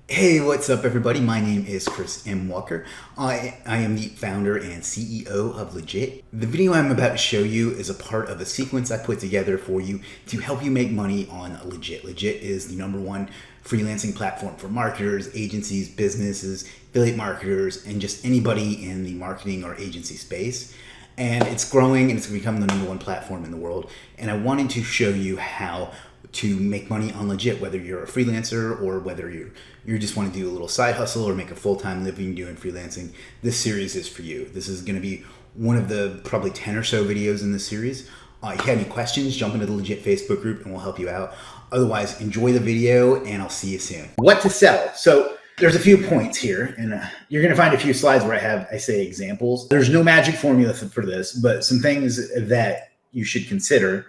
Hey, what's up, everybody? My name is Chris M. Walker. I am the founder and CEO of Legiit. The video I'm about to show you is a part of a sequence I put together for you to help you make money on Legiit. Legiit is the #1 freelancing platform for marketers, agencies, businesses, affiliate marketers, and just anybody in the marketing or agency space. And it's growing and it's become the #1 platform in the world. And I wanted to show you how to make money on Legiit, whether you're a freelancer or whether you just want to do a little side hustle or make a full-time living doing freelancing. This series is for you. This is going to be one of the probably 10 or so videos in this series. If you have any questions, jump into the Legiit Facebook group and we'll help you out. Otherwise, enjoy the video and I'll see you soon. What to sell? So there's a few points here, and you're going to find a few slides where I say examples. There's no magic formula for this, but some things that you should consider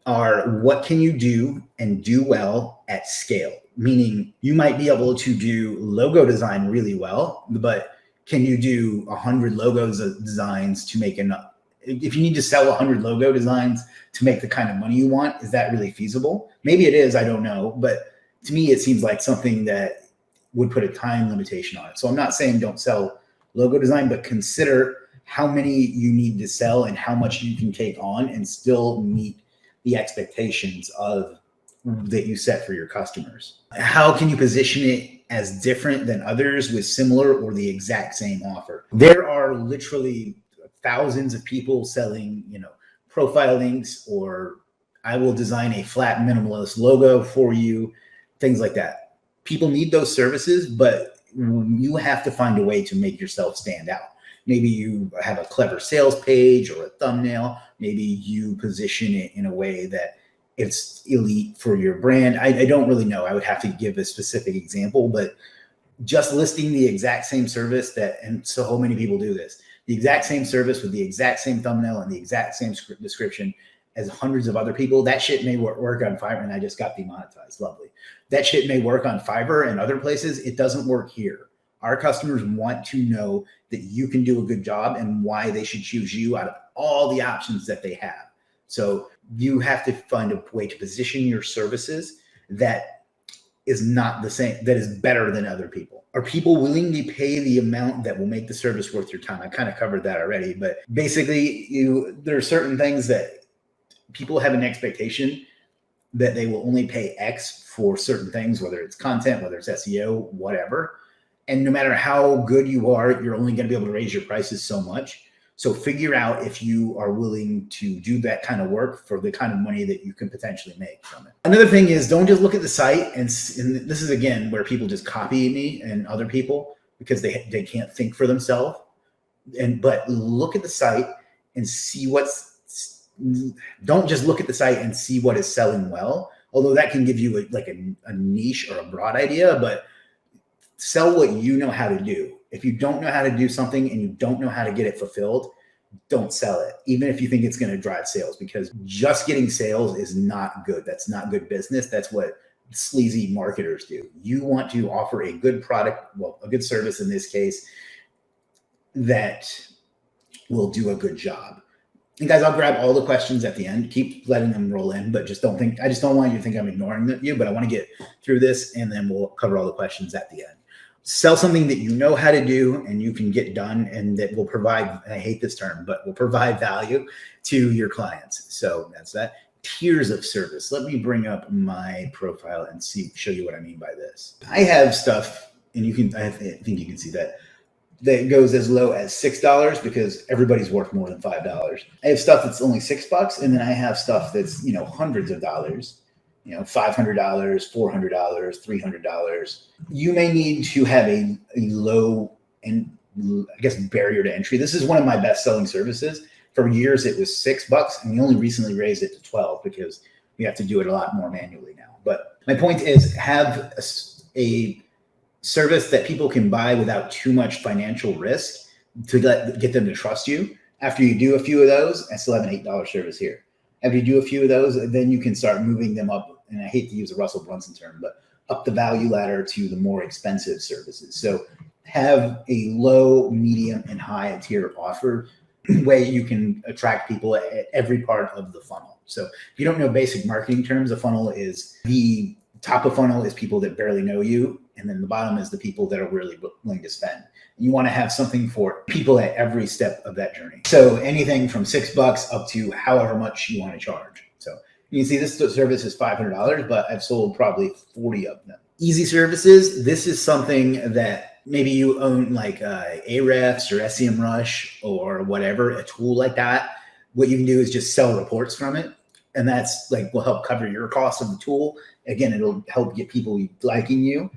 are what can you do and do well at scale? Meaning you might be able to do logo design really well, but can you do 100 logos designs to make enough? If you need to sell 100 logo designs to make the kind of money you want, is that really feasible? Maybe it is, I don't know. But to me, it seems like something that would put a time limitation on it. So I'm not saying don't sell logo design, but consider how many you need to sell and how much you can take on and still meet the expectations of that you set for your customers. How can you position it as different than others with similar or the exact same offer? There are literally thousands of people selling, profile links, or I will design a flat minimalist logo for you, things like that. People need those services, but you have to find a way to make yourself stand out. Maybe you have a clever sales page or a thumbnail. Maybe you position it in a way that it's elite for your brand. I don't really know. I would have to give a specific example, but just listing the exact same service and so many people do this, the exact same service with the exact same thumbnail and the exact same description as hundreds of other people, that shit may work on Fiverr, and I just got demonetized. Lovely. That shit may work on Fiverr and other places. It doesn't work here. Our customers want to know that you can do a good job and why they should choose you out of all the options that they have. So you have to find a way to position your services that is not the same, that is better than other people. Are people willing to pay the amount that will make the service worth your time? I kind of covered that already, but basically there are certain things that people have an expectation that they will only pay X for certain things, whether it's content, whether it's SEO, whatever. And no matter how good you are, you're only going to be able to raise your prices so much. So figure out if you are willing to do that kind of work for the kind of money that you can potentially make from it. Another thing is, don't just look at the site. And this is, again, where people just copy me and other people because they can't think for themselves. But look at the site and see don't just look at the site and see what is selling well, although that can give you a niche or a broad idea, but sell what you know how to do. If you don't know how to do something and you don't know how to get it fulfilled, don't sell it, even if you think it's going to drive sales, because just getting sales is not good. That's not good business. That's what sleazy marketers do. You want to offer a good product, well, a good service in this case, that will do a good job. And guys, I'll grab all the questions at the end. Keep letting them roll in, but I just don't want you to think I'm ignoring you, but I want to get through this and then we'll cover all the questions at the end. Sell something that you know how to do and you can get done and that will provide, and I hate this term, but will provide value to your clients. So that's that. Tiers of service. Let me bring up my profile and show you what I mean by this. I have stuff, and I think you can see that goes as low as $6 because everybody's worth more than $5. I have stuff that's only $6, and then I have stuff that's, hundreds of dollars. $500, $400, $300. You may need to have a low and barrier to entry. This is one of my best selling services. For years, it was $6, and we only recently raised it to 12 because we have to do it a lot more manually now. But my point is, have a service that people can buy without too much financial risk to get them to trust you. After you do a few of those, I still have an $8 service here. After you do a few of those, then you can start moving them up. And I hate to use a Russell Brunson term, but up the value ladder to the more expensive services. So have a low, medium, and high tier offer way you can attract people at every part of the funnel. So if you don't know basic marketing terms, a funnel is the top of funnel is people that barely know you. And then the bottom is the people that are really willing to spend. You want to have something for people at every step of that journey. So anything from $6 up to however much you want to charge. So you can see this service is $500, but I've sold probably 40 of them. Easy services. This is something that maybe you own, like Ahrefs or SEMrush or whatever, a tool like that. What you can do is just sell reports from it. And that's like will help cover your cost of the tool. Again, it'll help get people liking you.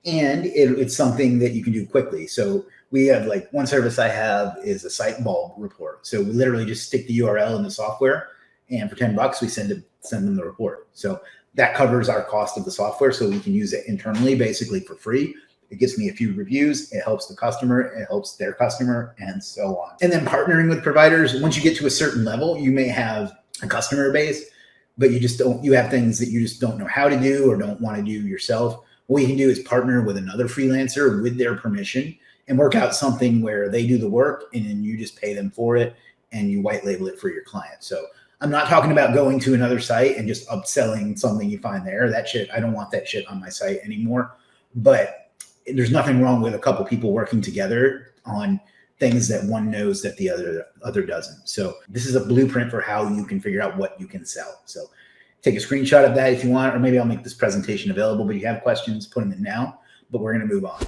And it's something that you can do quickly. So we have, like, one service I have is a site bulb report. So we literally just stick the URL in the software, and for $10, we send them the report. So that covers our cost of the software. So we can use it internally, basically for free. It gets me a few reviews. It helps the customer. It helps their customer, and so on. And then partnering with providers. Once you get to a certain level, you may have a customer base, but you have things that you just don't know how to do or don't want to do yourself. What you can do is partner with another freelancer with their permission and work out something where they do the work and then you just pay them for it and you white label it for your client. So I'm not talking about going to another site and just upselling something you find there. That shit, I don't want that shit on my site anymore. But there's nothing wrong with a couple people working together on things that one knows that the other doesn't. So this is a blueprint for how you can figure out what you can sell. So take a screenshot of that if you want, or maybe I'll make this presentation available, but if you have questions, put them in now, but we're going to move on.